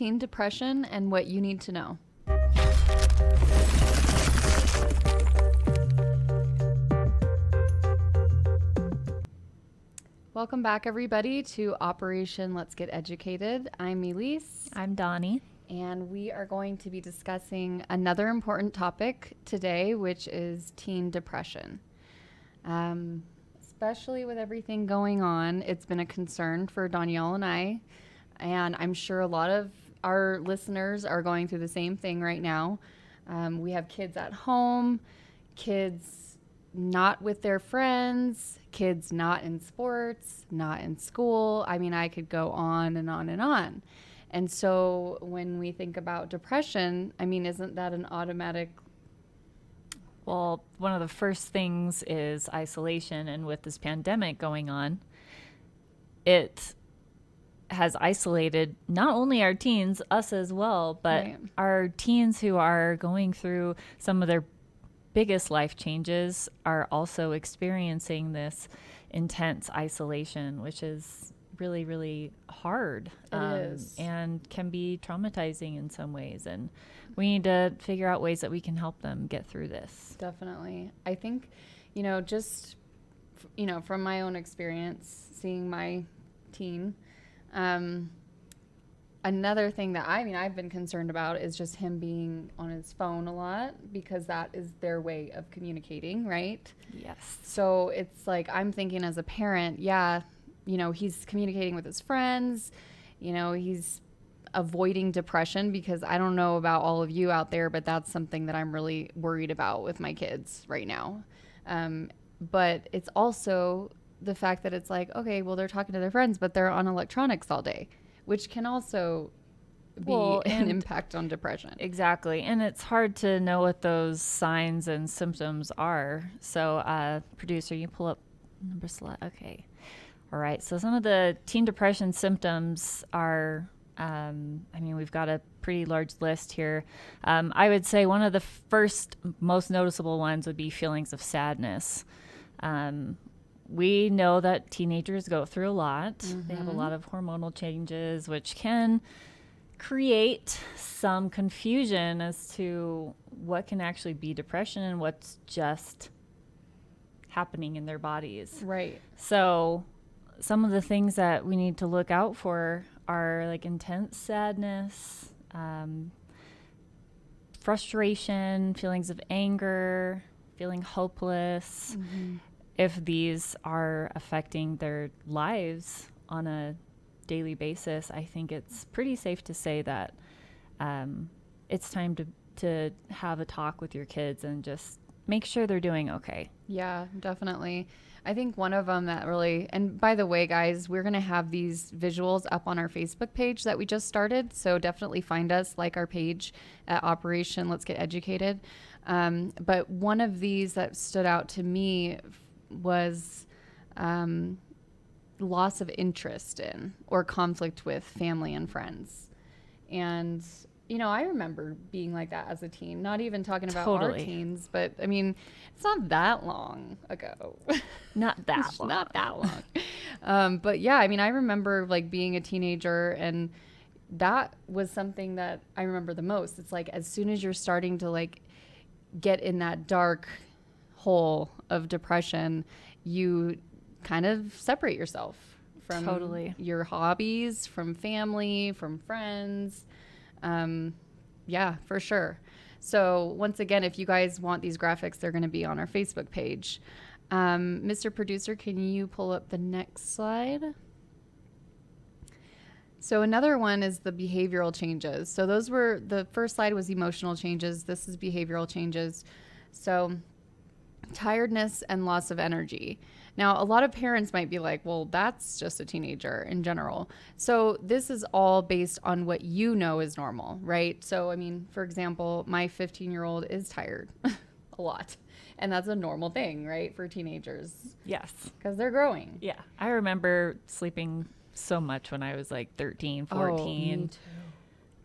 teen depression and what you need to know. Welcome back, everybody, to Operation Let's Get Educated. I'm Elise. I'm Dawny. And we are going to be discussing another important topic today, which is teen depression. Especially with everything going on, it's been a concern for Danielle and I. And I'm sure a lot of our listeners are going through the same thing right now. We have kids at home, kids not with their friends, kids not in sports, not in school. I mean, I could go on and on and on. And so when we think about depression, I mean, isn't that an automatic? Well, one of the first things is isolation. And with this pandemic going on, it has isolated not only our teens, us as well, but Right. our teens who are going through some of their biggest life changes are also experiencing this intense isolation, which is really, really hard. It is. And can be traumatizing in some ways. And we need to figure out ways that we can help them get through this. Definitely. I think, just, from my own experience, seeing my teen, another thing that I've been concerned about is just him being on his phone a lot, because that is their way of communicating, right? Yes. So it's like, I'm thinking as a parent, he's communicating with his friends, he's avoiding depression, because I don't know about all of you out there, but that's something that I'm really worried about with my kids right now. But it's also the fact that it's like, okay, well, they're talking to their friends, but they're on electronics all day, which can also be an impact on depression. Exactly. And it's hard to know what those signs and symptoms are. So, producer, you pull up number select. Okay. All right. So some of the teen depression symptoms are, we've got a pretty large list here. I would say one of the first most noticeable ones would be feelings of sadness. We know that teenagers go through a lot. Mm-hmm. They have a lot of hormonal changes, which can create some confusion as to what can actually be depression and what's just happening in their bodies. Right. So some of the things that we need to look out for are like intense sadness, frustration, feelings of anger, feeling hopeless. Mm-hmm. If these are affecting their lives on a daily basis, I think it's pretty safe to say that it's time to have a talk with your kids and just make sure they're doing okay. Yeah, definitely. I think one of them that really, and by the way, guys, we're going to have these visuals up on our Facebook page that we just started. So definitely find us, like our page at Operation Let's Get Educated. But one of these that stood out to me was loss of interest in or conflict with family and friends. And, I remember being like that as a teen, not even talking about our teens, but it's not that long ago. Not that long. Not that long. But yeah, I remember like being a teenager, and that was something that I remember the most. It's like, as soon as you're starting to like get in that dark hole of depression, you kind of separate yourself from your hobbies, from family, from friends. Yeah, for sure. So once again, if you guys want these graphics, they're going to be on our Facebook page. Mr. Producer, can you pull up the next slide? So another one is the behavioral changes. So the first slide was emotional changes. This is behavioral changes. So tiredness and loss of energy. Now, a lot of parents might be like, well, that's just a teenager in general. So this is all based on what you know is normal, right? So, for example, my 15-year-old is tired a lot. And that's a normal thing, right, for teenagers? Yes. Because they're growing. Yeah. I remember sleeping so much when I was like 13, 14. Oh, me too.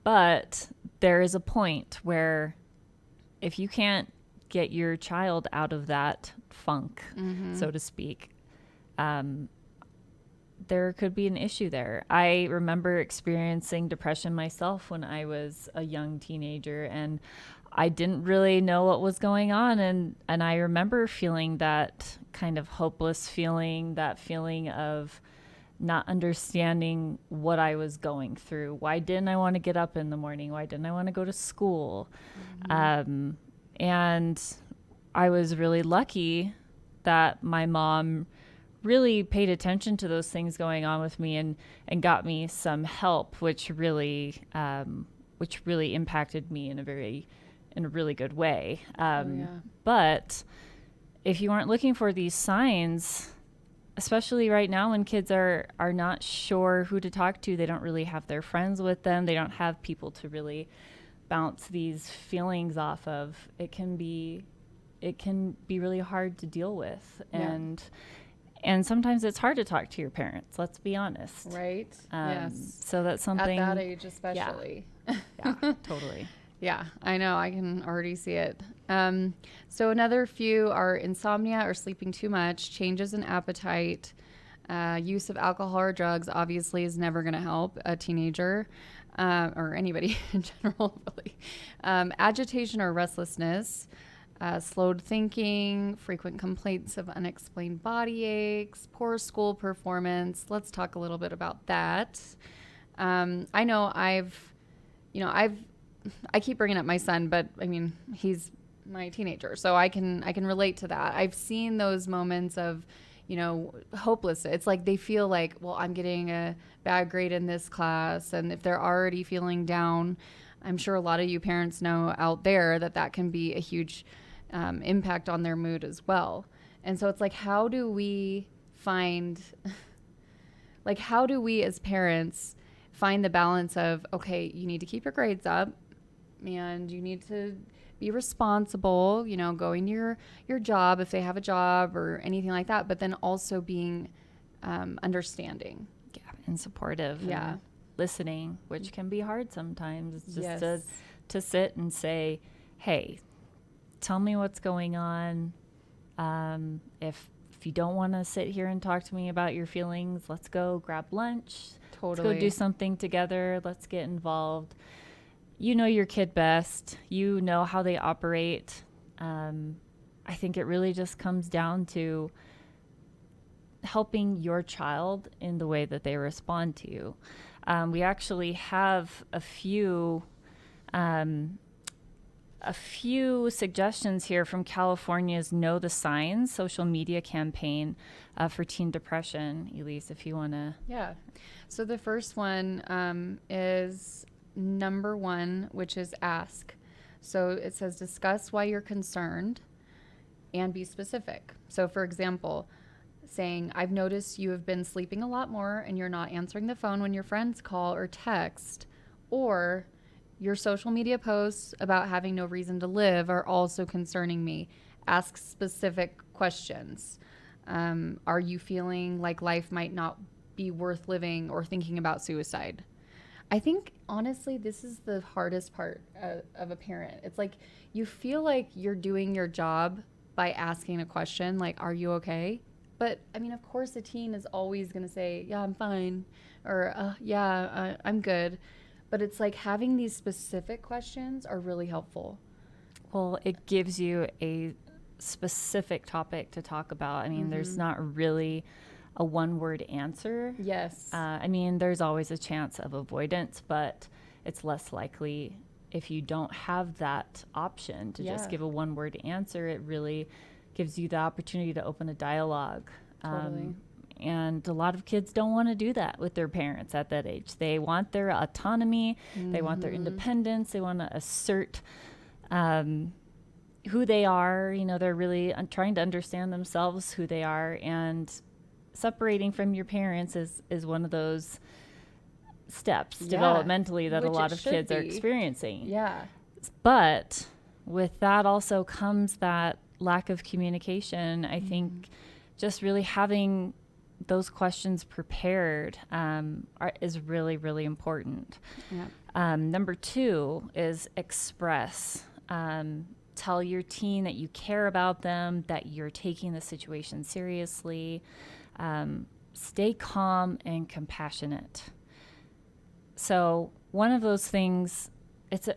But there is a point where if you can't get your child out of that funk, so to speak, there could be an issue there. I remember experiencing depression myself when I was a young teenager, and I didn't really know what was going on. And I remember feeling that kind of hopeless feeling, that feeling of not understanding what I was going through. Why didn't I want to get up in the morning? Why didn't I want to go to school? And I was really lucky that my mom really paid attention to those things going on with me and got me some help, which really impacted me in a really good way. But if you aren't looking for these signs, especially right now when kids are not sure who to talk to, they don't really have their friends with them, they don't have people to really bounce these feelings off of, it can be really hard to deal with. And sometimes it's hard to talk to your parents, let's be honest. Right. Yes. So that's something. At that age especially. Yeah, totally. Yeah, I know. I can already see it. So another few are insomnia or sleeping too much, changes in appetite, use of alcohol or drugs obviously is never going to help a teenager or anybody in general, really. Agitation or restlessness, slowed thinking, frequent complaints of unexplained body aches, poor school performance. Let's talk a little bit about that. I know I keep bringing up my son, but I mean, he's my teenager, so I can relate to that. I've seen those moments of, hopeless. It's like they feel like, well, I'm getting a bad grade in this class, and if they're already feeling down, I'm sure a lot of you parents know out there that can be a huge impact on their mood as well. And so it's like, how do we as parents find the balance of, okay, you need to keep your grades up and you need to be responsible, going to your job if they have a job or anything like that, but then also being understanding. Yeah, and supportive. Yeah. And listening, which can be hard sometimes. It's just Yes. to sit and say, hey, tell me what's going on. If you don't want to sit here and talk to me about your feelings, let's go grab lunch. Totally. Let's go do something together. Let's get involved. You know your kid best. You know how they operate. I think it really just comes down to helping your child in the way that they respond to you. We actually have a few suggestions here from California's Know the Signs social media campaign for teen depression. Elise, if you want to. Yeah. So the first one is number 1, which is ask. So it says discuss why you're concerned and be specific. So for example, saying, I've noticed you have been sleeping a lot more and you're not answering the phone when your friends call or text, or your social media posts about having no reason to live are also concerning me. Ask specific questions. Are you feeling like life might not be worth living or thinking about suicide? I think, honestly, this is the hardest part of a parent. It's like you feel like you're doing your job by asking a question like, are you okay? But, I mean, of course, a teen is always going to say, yeah, I'm fine, or I'm good. But it's like having these specific questions are really helpful. Well, it gives you a specific topic to talk about. I mean, there's not really a one-word answer. Yes. I mean, there's always a chance of avoidance, but it's less likely if you don't have that option to just give a one-word answer. It really gives you the opportunity to open a dialogue. Totally. And a lot of kids don't want to do that with their parents at that age. They want their autonomy. They want their independence. They want to assert who they are. They're really trying to understand themselves, who they are. And separating from your parents is one of those steps developmentally that a lot of kids are experiencing. Yeah. But with that also comes that lack of communication. I think just really having those questions prepared is really, really important. Yeah. Number 2 is express. Tell your teen that you care about them, that you're taking the situation seriously. stay calm and compassionate. So one of those things, it's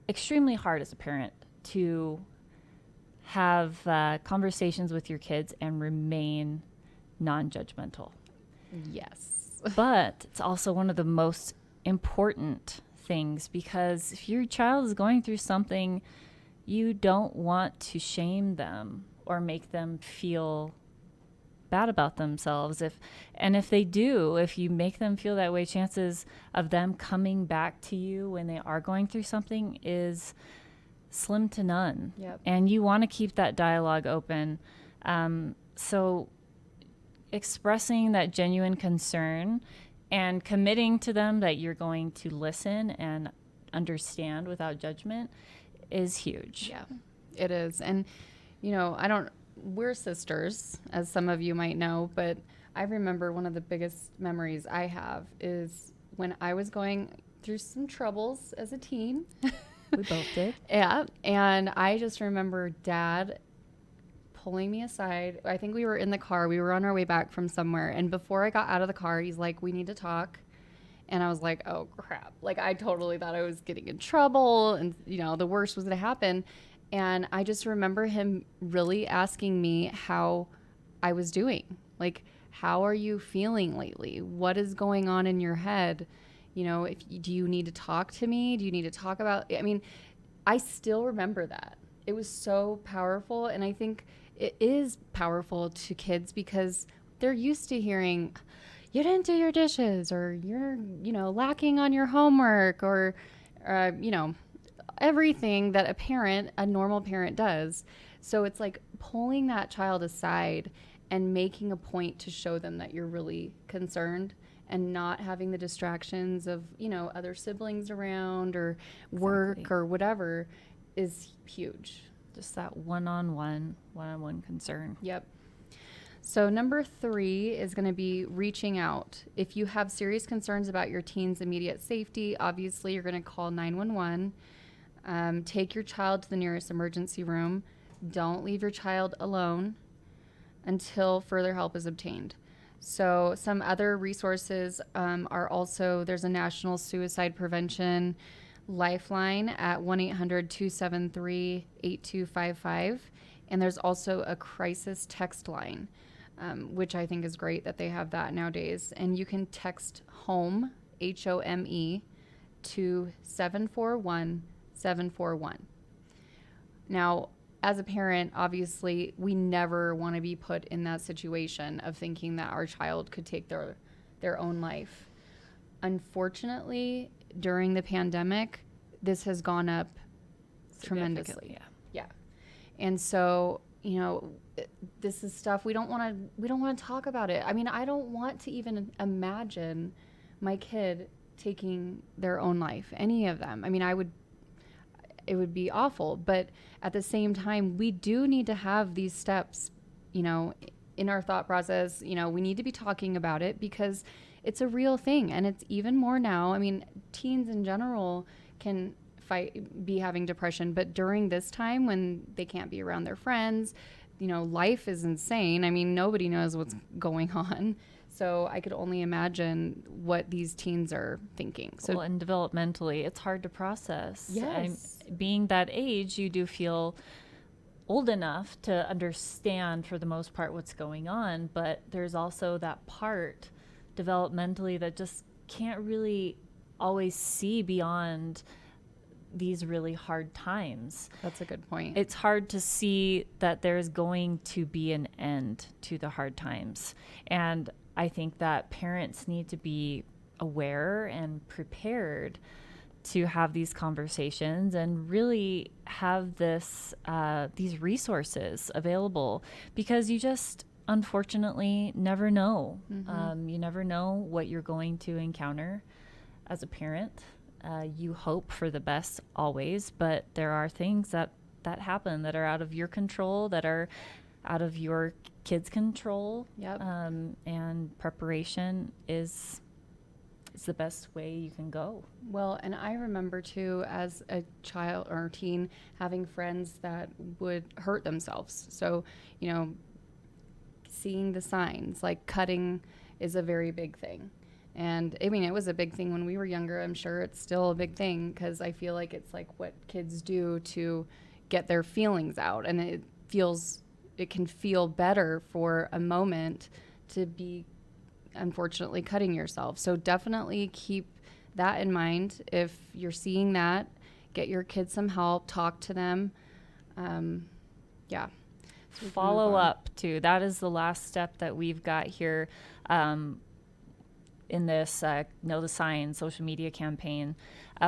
extremely hard as a parent to have conversations with your kids and remain non-judgmental. Yes. But it's also one of the most important things, because if your child is going through something, you don't want to shame them or make them feel bad about themselves. If they do, if you make them feel that way, chances of them coming back to you when they are going through something is slim to none. Yep. And you want to keep that dialogue open. So expressing that genuine concern and committing to them that you're going to listen and understand without judgment is huge. Yeah, it is. And, we're sisters, as some of you might know, but I remember one of the biggest memories I have is when I was going through some troubles as a teen. We both did. Yeah. And I just remember Dad pulling me aside. I think we were in the car. We were on our way back from somewhere. And before I got out of the car, he's like, we need to talk. And I was like, oh, crap. Like, I totally thought I was getting in trouble and, the worst was going to happen. And I just remember him really asking me how I was doing. Like, how are you feeling lately? What is going on in your head? Do you need to talk to me? Do you need to talk about, I still remember that. It was so powerful. And I think it is powerful to kids because they're used to hearing, you didn't do your dishes, or you're, lacking on your homework, or, everything that a normal parent does. So it's like pulling that child aside and making a point to show them that you're really concerned, and not having the distractions of, other siblings around or work or whatever is huge. Just that one-on-one concern. Yep. So number 3 is going to be reaching out. If you have serious concerns about your teen's immediate safety, obviously you're going to call 911. Take your child to the nearest emergency room. Don't leave your child alone until further help is obtained. So some other resources are also, there's a National Suicide Prevention Lifeline at 1-800-273-8255. And there's also a crisis text line, which I think is great that they have that nowadays. And you can text HOME, HOME, to 741-741. Now, as a parent, obviously, we never want to be put in that situation of thinking that our child could take their own life. Unfortunately, during the pandemic, this has gone up tremendously. Yeah. And so, this is stuff we don't want to talk about it. I mean, I don't want to even imagine my kid taking their own life, any of them. I mean, it would be awful, but at the same time, we do need to have these steps, in our thought process. We need to be talking about it because it's a real thing, and it's even more now. I mean, teens in general can be having depression, but during this time when they can't be around their friends, life is insane. I mean, nobody knows what's going on. So I could only imagine what these teens are thinking. So, and developmentally, it's hard to process. Yes. Being that age, you do feel old enough to understand for the most part what's going on, but there's also that part developmentally that just can't really always see beyond these really hard times. That's a good point. It's hard to see that there's going to be an end to the hard times. And I think that parents need to be aware and prepared to have these conversations and really have these resources available, because you just unfortunately never know. Mm-hmm. You never know what you're going to encounter as a parent. You hope for the best always, but there are things that happen that are out of your control, that are out of your kids' control. Yep. And preparation is the best way you can go. Well, and I remember too, as a child or teen, having friends that would hurt themselves. So, seeing the signs, like cutting is a very big thing. And I mean, it was a big thing when we were younger. I'm sure it's still a big thing because I feel like it's like what kids do to get their feelings out. And it can feel better for a moment to be unfortunately cutting yourself. So definitely keep that in mind. If you're seeing that, get your kids some help, talk to them. Yeah. So Follow up too. That is the last step that we've got here in this Know the Signs social media campaign.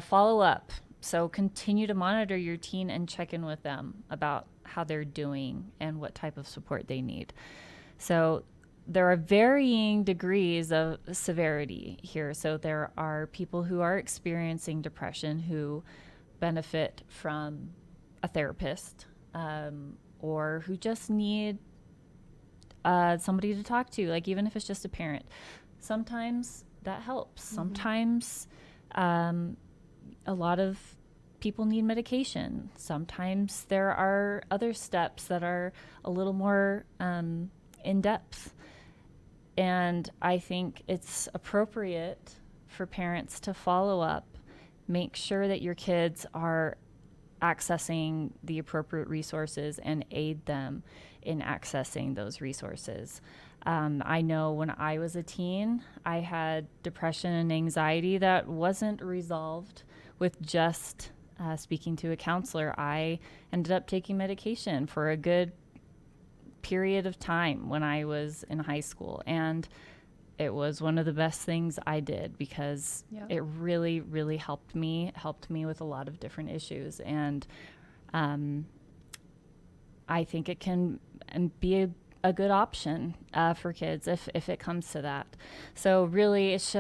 Follow up. So continue to monitor your teen and check in with them about how they're doing and what type of support they need. So there are varying degrees of severity here. So there are people who are experiencing depression who benefit from a therapist, or who just need somebody to talk to, like even if it's just a parent. Sometimes that helps. Sometimes a lot of people need medication. Sometimes there are other steps that are a little more in depth. And I think it's appropriate for parents to follow up, make sure that your kids are accessing the appropriate resources and aid them in accessing those resources. I know when I was a teen, I had depression and anxiety that wasn't resolved with just speaking to a counselor. I ended up taking medication for a good period of time when I was in high school. And it was one of the best things I did because it really, really helped me with a lot of different issues. And I think it can be a good option for kids if it comes to that. So really, it's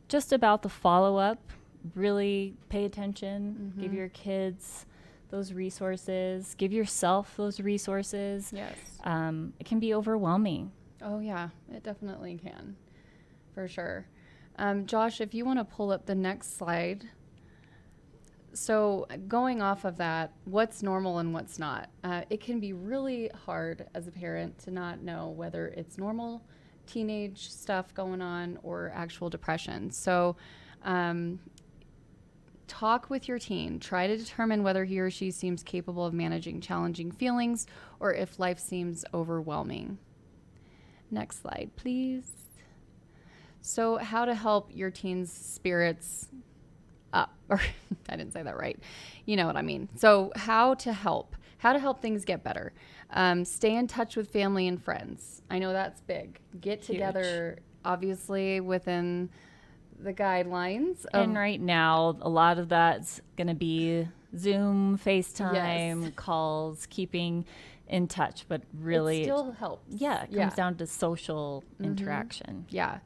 just about the follow-up. Really pay attention. Give your kids those resources. Give yourself those resources. Yes. It can be overwhelming. Oh, yeah, it definitely can. For sure. Josh, if you want to pull up the next slide. So going off of that, what's normal and what's not? It can be really hard as a parent to not know whether it's normal teenage stuff going on or actual depression. So talk with your teen. Try to determine whether he or she seems capable of managing challenging feelings or if life seems overwhelming. Next slide, please. So how to help your teen's spirits up, or I didn't say that right. You know what I mean. So how to help things get better. Stay in touch with family and friends. I know that's big. Get together, obviously, within the guidelines. And right now, a lot of that's going to be Zoom, FaceTime, calls, keeping in touch, but really it still helps. Yeah, it comes down to social interaction. Yeah.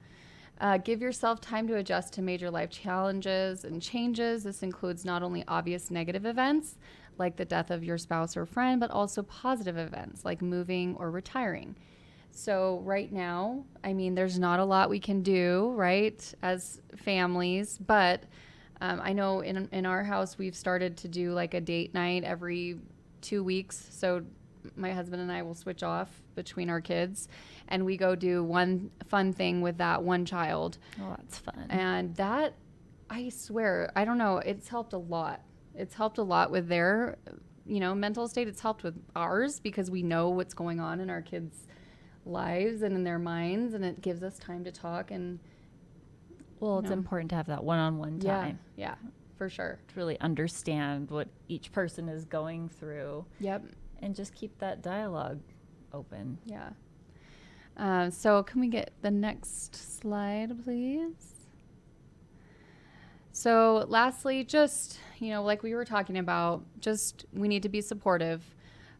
Give yourself time to adjust to major life challenges and changes. This includes not only obvious negative events like the death of your spouse or friend, but also positive events like moving or retiring. So right now, I mean, there's not a lot we can do, right, as families, but I know in our house, we've started to do like a date night every 2 weeks. So my husband and I will switch off between our kids and we go do one fun thing with that one child. Oh, that's fun. And that, I swear, I don't know, it's helped a lot. It's helped a lot with their, mental state. It's helped with ours because we know what's going on in our kids' lives and in their minds, and it gives us time to talk. And it's important to have that one-on-one time. Yeah, for sure. To really understand what each person is going through. Yep. And just keep that dialogue open. Yeah. So can we get the next slide, please? So lastly, just, like we were talking about, we need to be supportive.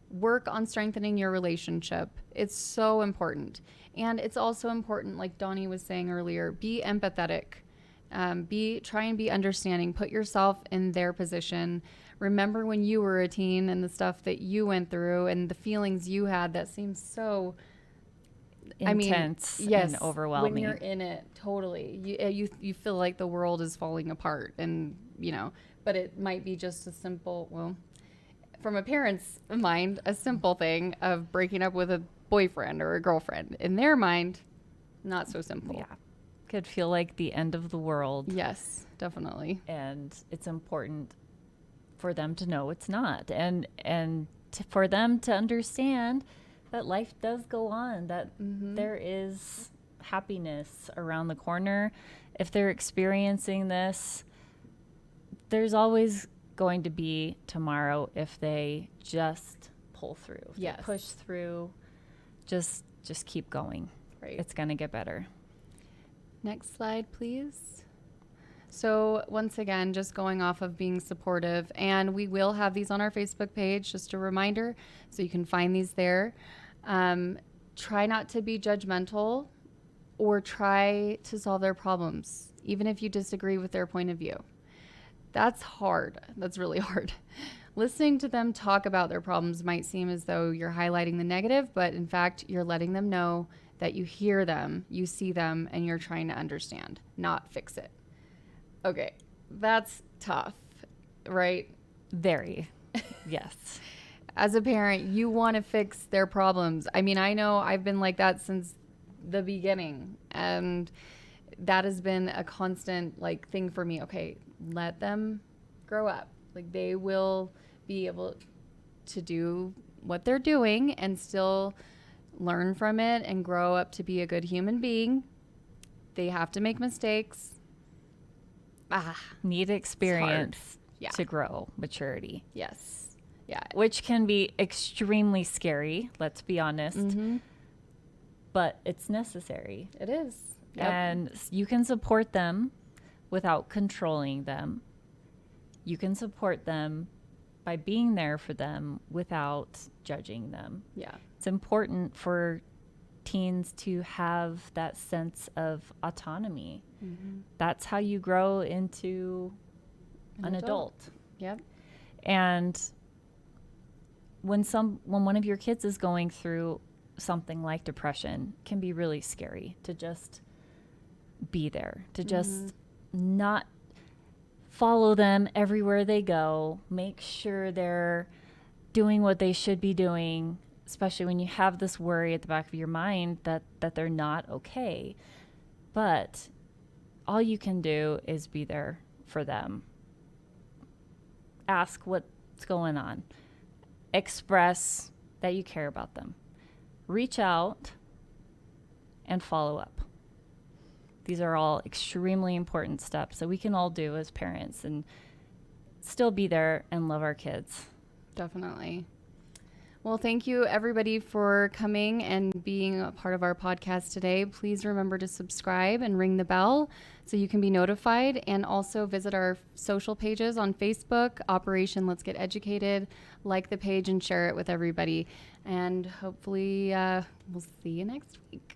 Work on strengthening your relationship. It's so important. And it's also important, like Dawny was saying earlier, be empathetic. Try and be understanding. Put yourself in their position. Remember when you were a teen and the stuff that you went through and the feelings you had that seems so intense and overwhelming. When you're in it, totally. You feel like the world is falling apart and, but it might be just a simple, from a parent's mind, a simple thing of breaking up with a boyfriend or a girlfriend. In their mind, not so simple. Yeah. Could feel like the end of the world. Yes, definitely. And it's important for them to know it's not. And for them to understand that life does go on, that there is happiness around the corner. If they're experiencing this, there's always going to be tomorrow if they just pull through. If Yes. they push through, just keep going. Right. It's going to get better. Next slide, please. So once again, just going off of being supportive, and we will have these on our Facebook page, just a reminder, so you can find these there. Try not to be judgmental or try to solve their problems, even if you disagree with their point of view. That's hard. That's really hard. Listening to them talk about their problems might seem as though you're highlighting the negative, but in fact, you're letting them know that you hear them, you see them, and you're trying to understand, not fix it. Okay, that's tough, right? Very. Yes. As a parent, you want to fix their problems. I mean, I know I've been like that since the beginning, and that has been a constant like thing for me. Okay, let them grow up. Like they will be able to do what they're doing and still learn from it and grow up to be a good human being. They have to make mistakes. Need experience Yeah. to grow, maturity. Yes. Yeah. Which can be extremely scary, let's be honest. But it's necessary. It is. Yep. And you can support them without controlling them. You can support them by being there for them without judging them. Yeah. It's important for teens to have that sense of autonomy. That's how you grow into an adult. Yep. And when one of your kids is going through something like depression, it can be really scary to just be there, to just not follow them everywhere they go, make sure they're doing what they should be doing, especially when you have this worry at the back of your mind that they're not okay. But all you can do is be there for them. Ask what's going on. Express that you care about them. Reach out and follow up. These are all extremely important steps that we can all do as parents and still be there and love our kids. Definitely. Well, thank you everybody for coming and being a part of our podcast today. Please remember to subscribe and ring the bell so you can be notified, and also visit our social pages on Facebook, Operation Let's Get Educated. Like the page and share it with everybody. And hopefully we'll see you next week.